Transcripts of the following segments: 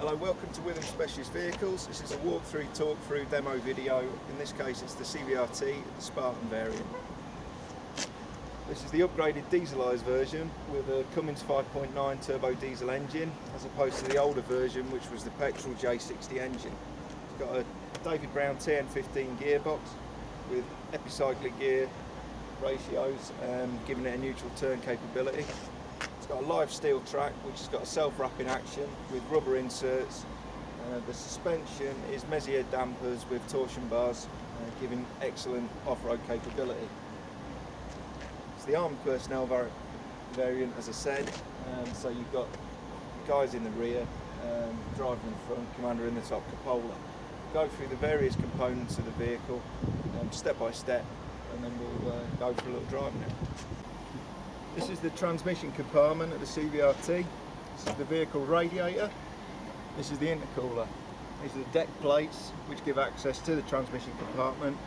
Hello, welcome to Witham Specialist Vehicles. This is a walkthrough, talk-through demo video. In this case it's the CVRT, the Spartan variant. This is the upgraded dieselised version with a Cummins 5.9 turbo diesel engine, as opposed to the older version which was the petrol J60 engine. It's got a David Brown TN15 gearbox with epicyclic gear ratios, giving it a neutral turn capability. It's got a live steel track which has got a self-wrapping action with rubber inserts. The suspension is Messier dampers with torsion bars, giving excellent off-road capability. It's the armoured personnel variant, as I said, so you've got guys in the rear, driver in the front, commander in the top, cupola. Go through the various components of the vehicle step by step, and then we'll go for a little drive now. This is the transmission compartment of the CVRT. This is the vehicle radiator. This is the intercooler. These are the deck plates which give access to the transmission compartment.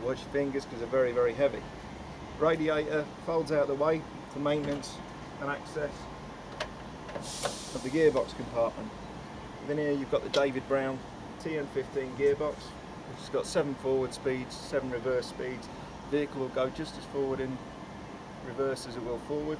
Watch your fingers because they're very, very heavy. Radiator folds out of the way for maintenance and access of the gearbox compartment. Within here you've got the David Brown TN15 gearbox, which has got 7 forward speeds, 7 reverse speeds. The vehicle will go just as forward in reverse as it will forward.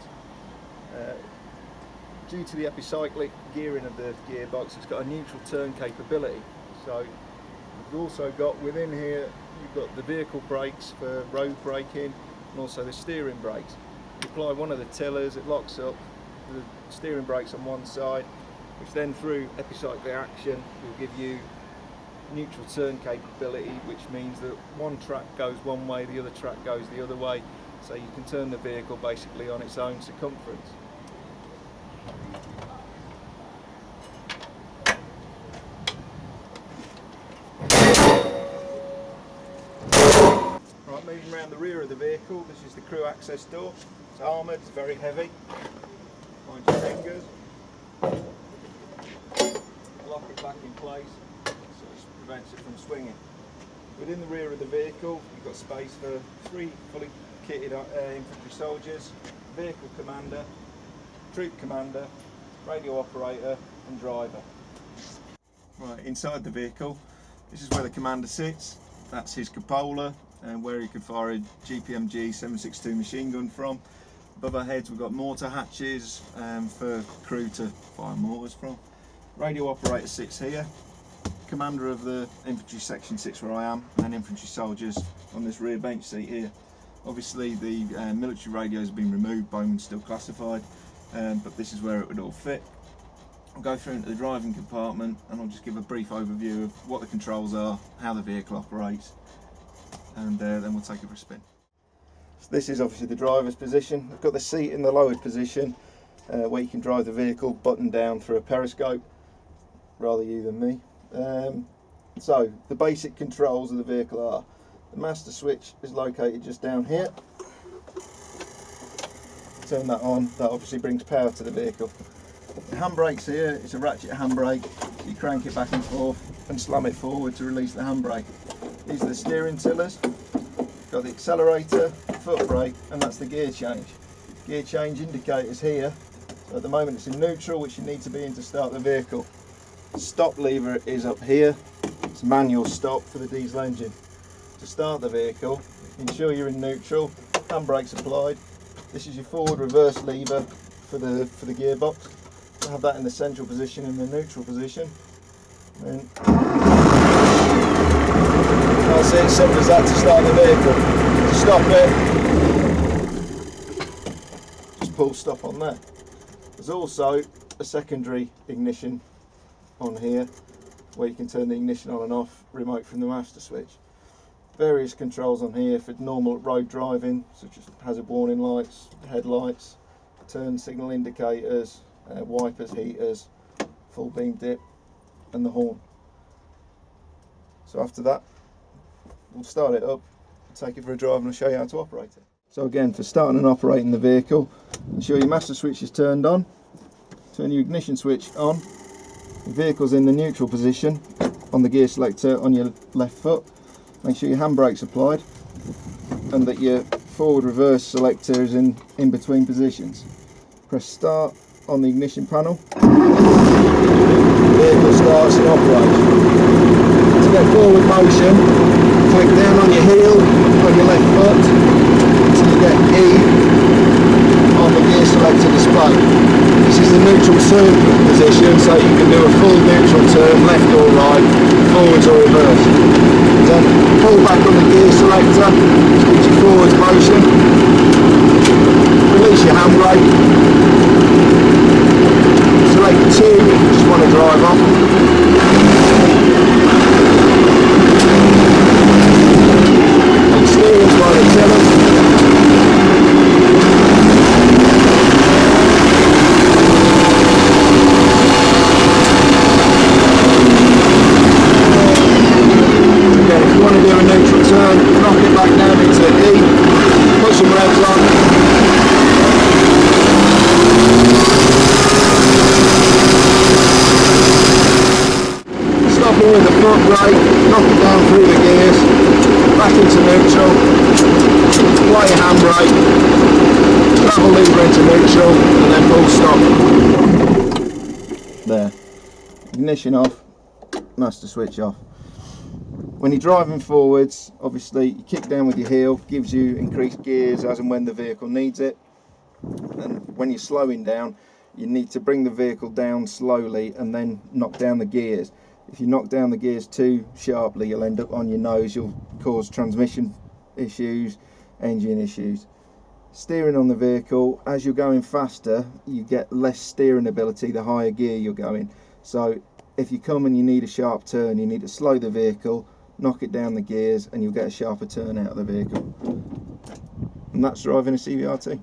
Due to the epicyclic gearing of the gearbox, it's got a neutral turn capability. So you've also got within here, you've got the vehicle brakes for road braking and also the steering brakes. You apply one of the tillers, it locks up the steering brakes on one side, which then through epicyclic action will give you neutral turn capability, which means that one track goes one way, the other track goes the other way. So you can turn the vehicle basically on its own circumference. Right, moving around the rear of the vehicle, this is the crew access door. It's armoured, it's very heavy. Mind your fingers. Lock it back in place so it prevents it from swinging. Within the rear of the vehicle, you've got space for 3 fully kitted infantry soldiers, vehicle commander, troop commander, radio operator and driver. Right, inside the vehicle, this is where the commander sits. That's his cupola and where he can fire a GPMG 7.62 machine gun from. Above our heads we've got mortar hatches for crew to fire mortars from. Radio operator sits here. Commander of the infantry section sits where I am, and infantry soldiers on this rear bench seat here. Obviously the military radios have been removed, Bowman's still classified, but this is where it would all fit. I'll go through into the driving compartment and I'll just give a brief overview of what the controls are, how the vehicle operates, and then we'll take it for a spin. So this is obviously the driver's position. I've got the seat in the lowered position where you can drive the vehicle button down through a periscope, rather you than me. So the basic controls of the vehicle are: the master switch is located just down here. Turn that on, that obviously brings power to the vehicle. The handbrake's here, it's a ratchet handbrake, so you crank it back and forth and slam it forward to release the handbrake. These are the steering tillers, got the accelerator, foot brake, and that's the gear change. Gear change indicators here, so at the moment it's in neutral, which you need to be in to start the vehicle. The stop lever is up here, it's manual stop for the diesel engine. To start the vehicle, ensure you're in neutral, handbrake's applied. This is your forward reverse lever for the gearbox. I'll have that in the central position and the neutral position. And that's it, simple as that to start the vehicle. To stop it, just pull stop on there. There's also a secondary ignition on here where you can turn the ignition on and off remote from the master switch. Various controls on here for normal road driving, such as hazard warning lights, headlights, turn signal indicators, wipers, heaters, full beam dip and the horn. So after that we'll start it up, take it for a drive and I'll show you how to operate it. So again, for starting and operating the vehicle, ensure your master switch is turned on, turn your ignition switch on, the vehicle's in the neutral position on the gear selector on your left foot. Make sure your handbrake's applied and that your forward reverse selector is in between positions. Press start on the ignition panel. the vehicle starts and operates. To get forward motion, take down on your heel, on your left foot, until you get E on the gear selector display. This is the neutral turn position, so you can do a full neutral turn, left or right, forwards or reverse. Then pull back on the gear selector, which gives you forwards motion. Release your handbrake. Select 2 if you just want to drive off. And steering's by the tiller. With the front brake, knock it down through the gears, back into neutral, apply your handbrake, travel lever into neutral, and then full stop. There. Ignition off, master switch off. When you're driving forwards, obviously you kick down with your heel, gives you increased gears as and when the vehicle needs it. And when you're slowing down, you need to bring the vehicle down slowly and then knock down the gears. If you knock down the gears too sharply, you'll end up on your nose, you'll cause transmission issues, engine issues. Steering on the vehicle, as you're going faster, you get less steering ability the higher gear you're going. So if you come and you need a sharp turn, you need to slow the vehicle, knock it down the gears, and you'll get a sharper turn out of the vehicle. And that's driving a CVRT.